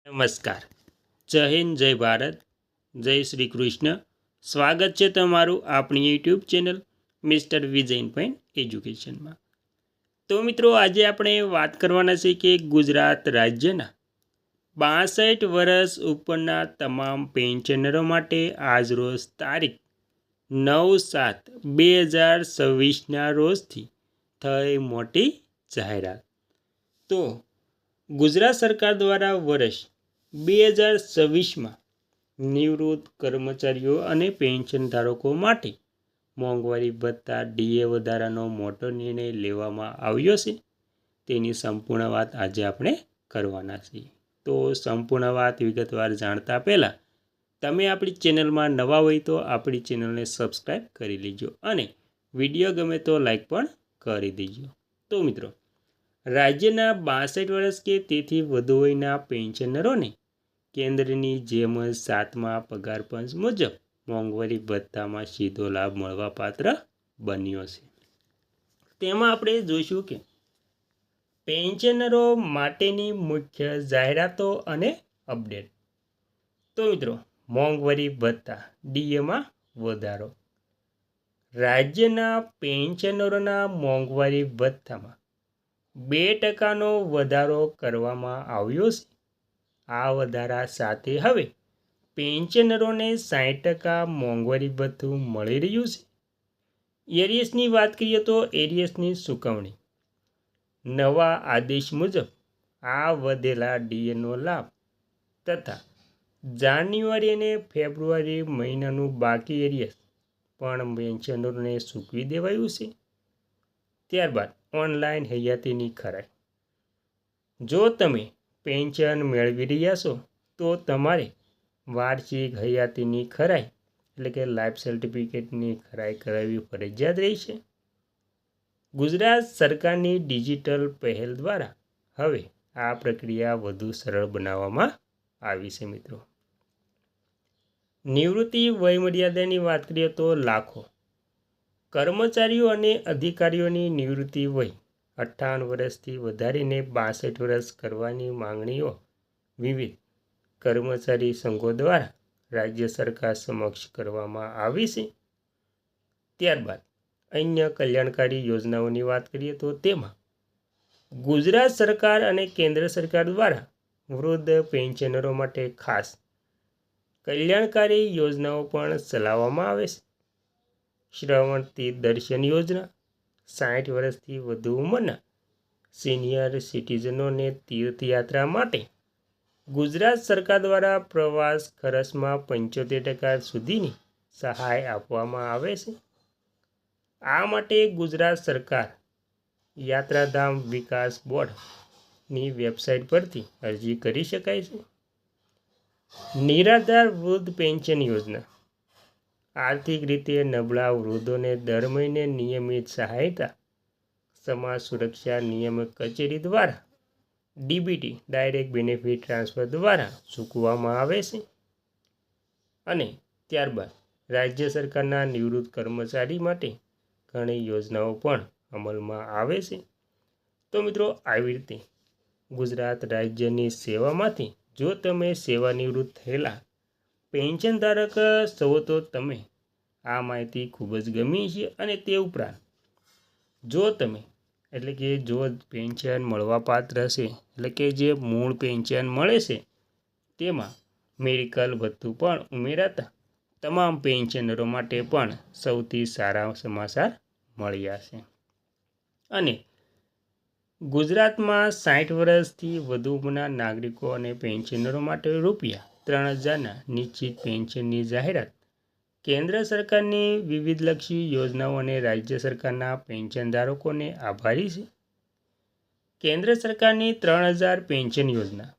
નમસ્કાર, જય હિન્દ, જય ભારત, જય શ્રી કૃષ્ણ. સ્વાગત છે તમારું આપણી YouTube channel mister Vijayan point એજ્યુકેશનમાં. તો મિત્રો, આજે આપણે વાત કરવાના છે કે ગુજરાત રાજ્યના 62 વર્ષ ઉપરના તમામ પેન્શનરો માટે આજરોજ તારીખ 9/7/2026ના રોજથી થઈ મોટી જાહેરાત. તો ગુજરાત સરકાર દ્વારા વર્ષ 2026માં નિવૃત્ત કર્મચારીઓ અને પેન્શન ધારકો માટે મોંઘવારી ભથ્થા ડીએ વધારાનો મોટો નિર્ણય લેવામાં આવ્યો છે. તેની સંપૂર્ણ વાત આજે આપણે કરવાના છીએ. તો સંપૂર્ણ વાત વિગતવાર જાણતા પહેલાં તમે આપણી ચેનલમાં નવા હોય તો આપણી ચેનલને સબસ્ક્રાઈબ કરી લેજો અને વિડીયો ગમે તો લાઈક પણ કરી દેજો. તો મિત્રો, રાજ્યના 62 વર્ષ કે તેથી વધુ વયના પેન્શનરોને કેન્દ્રની જેમ જ 7મા પગાર પંચ મુજબ મોંઘવારી ભથ્થામાં સીધો લાભ મળવાપાત્ર બન્યો છે. તેમાં આપણે જોઈશું કે પેન્શનરો માટેની મુખ્ય જાહેરાતો અને અપડેટ. તો મિત્રો, મોંઘવારી ભથ્થા ડીએમાં વધારો. રાજ્યના પેન્શનરોના મોંઘવારી ભથ્થામાં 2% વધારો કરવામાં આવ્યો છે. આ વધારા સાથે હવે પેન્શનરોને 60% મોંઘવારી ભથ્થું મળી રહ્યું છે. એરિયસની વાત કરીએ તો એરિયસની ચૂકવણી. નવા આદેશ મુજબ આ વધેલા ડીએનો લાભ તથા જાન્યુઆરી અને ફેબ્રુઆરી મહિનાનું બાકી એરિયસ પણ પેન્શનરોને ચૂકવી દેવાયું છે. ત્યારબાદ ઓનલાઈન હયાતીની ખરાઈ. જો તમે પેન્શન મેળવી રહ્યા છો તો તમારે વાર્ષિક હયાતીની ખરાઈ એટલે કે લાઈફ સર્ટિફિકેટની ખરાઈ કરાવવી ફરજિયાત રહેશે. ગુજરાત સરકારની ડિજિટલ પહેલ દ્વારા હવે આ પ્રક્રિયા વધુ સરળ બનાવવામાં આવી છે. મિત્રો, નિવૃત્તિ વયમર્યાદાની વાત કરીએ તો લાખો કર્મચારીઓ અને અધિકારીઓની નિવૃત્તિ વય 58 વર્ષથી વધારીને 62 વર્ષ કરવાની માંગણીઓ વિવિધ કર્મચારી સંઘો દ્વારા રાજ્ય સરકાર સમક્ષ કરવામાં આવી છે. ત્યારબાદ અન્ય કલ્યાણકારી યોજનાઓની વાત કરીએ તો તેમાં ગુજરાત સરકાર અને કેન્દ્ર સરકાર દ્વારા વૃદ્ધ પેન્શનરો માટે ખાસ કલ્યાણકારી યોજનાઓ પણ ચલાવવામાં આવે છે. શ્રવણ તીર્થ દર્શન યોજના. 60 વર્ષથી વધુ ઉંમરના સિનિયર સિટીઝનોને તીર્થયાત્રા માટે ગુજરાત સરકાર દ્વારા પ્રવાસ ખર્ચમાં 75% સુધીની સહાય આપવામાં આવે છે. આ માટે ગુજરાત સરકાર યાત્રાધામ વિકાસ બોર્ડની વેબસાઇટ પરથી અરજી કરી શકાય છે. નિરાધાર વૃદ્ધ પેન્શન યોજના. આર્થિક રીતે નબળા વૃદ્ધોને દર મહિને નિયમિત સહાયતા સમાજ સુરક્ષા નિયામક કચેરી દ્વારા ડીબીટી ડાયરેક્ટ બેનિફિટ ટ્રાન્સફર દ્વારા ચૂકવવામાં આવે છે. અને ત્યારબાદ રાજ્ય સરકારના નિવૃત્ત કર્મચારી માટે ઘણી યોજનાઓ પણ અમલમાં આવે છે. તો મિત્રો, આવી રીતે ગુજરાત રાજ્યની સેવામાંથી જો તમે સેવાનિવૃત્ત થયેલા પેન્શન ધારક છો તો તમે આ માહિતી ખૂબ જ ગમી છે. અને તે ઉપરાંત જો તમે જો પેન્શન મળવાપાત્ર છે એટલે કે જે મૂળ પેન્શન મળે છે તેમાં મેડિકલ ભથ્થું પણ ઉમેરાતા તમામ પેન્શનરો માટે પણ સૌથી સારા સમાચાર મળ્યા છે. અને ગુજરાતમાં 60 વર્ષથી વધુ ઉંમરના નાગરિકો અને પેન્શનરો માટે ₹3000ના નિશ્ચિત પેન્શનની જાહેરાત કેન્દ્ર સરકારની વિવિધલક્ષી યોજનાઓ અને રાજ્ય સરકારના પેન્શન ધારકોને આભારી છે. કેન્દ્ર સરકારની 3000 પેન્શન યોજના.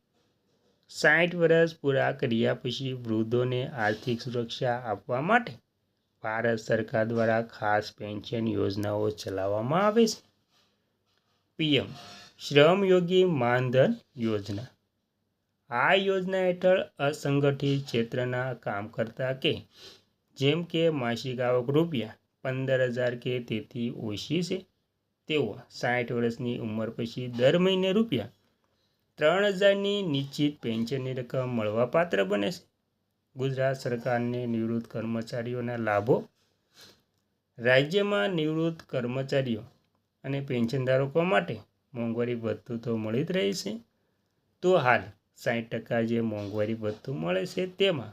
60 વર્ષ પૂરા કર્યા પછી વૃદ્ધોને આર્થિક સુરક્ષા આપવા માટે ભારત સરકાર દ્વારા ખાસ પેન્શન યોજનાઓ ચલાવવામાં આવે છે. પીએમ શ્રમયોગી માનધન યોજના. આ યોજના હેઠળ અસંગઠિત ક્ષેત્રના કામ કરતા કે જેમ કે માસિક આવક ₹15,000 કે તેથી ઓછી છે તેઓ 60 વર્ષની ઉંમર પછી દર મહિને 3000ની નિશ્ચિત પેન્શનની રકમ મળવાપાત્ર બને છે. ગુજરાત સરકારને નિવૃત્ત કર્મચારીઓના લાભો. રાજ્યમાં નિવૃત્ત કર્મચારીઓ અને પેન્શનધારકો માટે મોંઘવારી ભથ્થું તો મળી જ રહી છે. તો હાલ 60% જે મોંઘવારી ભથ્થું મળે છે તેમાં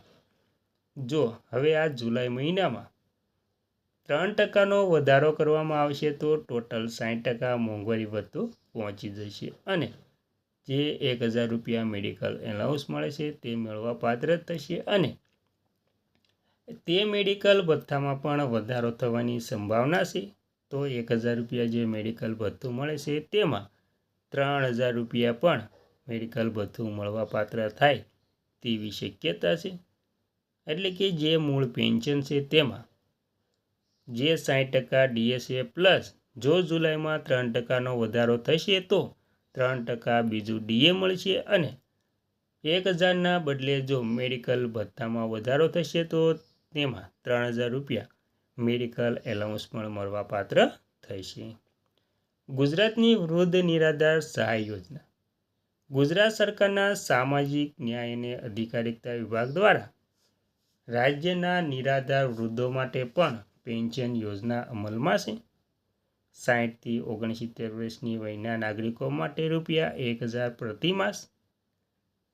જો હવે આ જુલાઈ મહિનામાં 3%નો વધારો કરવામાં આવશે તો ટોટલ 60% મોંઘવારી ભથ્થું પહોંચી જશે અને જે 1000 રૂપિયા મેડિકલ એલાઉન્સ મળે છે તે મળવાપાત્ર થશે અને તે મેડિકલ ભથ્થામાં પણ વધારો થવાની સંભાવના છે. તો 1000 રૂપિયા જે મેડિકલ ભથ્થું મળે છે તેમાં 3000 રૂપિયા પણ મેડિકલ ભથ્થું મળવાપાત્ર થાય તેવી શક્યતા છે. એટલે કે જે મૂળ પેન્શન છે તેમાં જે 60% ડીએસએ પ્લસ જો જુલાઈમાં 3%નો વધારો થશે તો 3% બીજું ડીએ મળશે અને 1000ના બદલે જો મેડિકલ ભથ્થામાં વધારો થશે તો તેમાં 3000 રૂપિયા મેડિકલ એલાઉન્સ પણ મળવાપાત્ર થશે. ગુજરાતની વૃદ્ધ નિરાધાર સહાય યોજના. ગુજરાત સરકારના સામાજિક ન્યાય અને અધિકારિતા વિભાગ દ્વારા રાજ્યના નિરાધાર વૃદ્ધો માટે પણ પેન્શન યોજના અમલમાં છે. 60થી 69 વર્ષની વયના નાગરિકો માટે ₹1000 પ્રતિ માસ.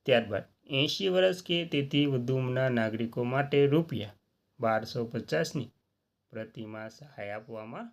ત્યારબાદ 80 વર્ષ કે તેથી વધુ ઉંમરના નાગરિકો માટે ₹1250ની પ્રતિ માસ સહાય આપવામાં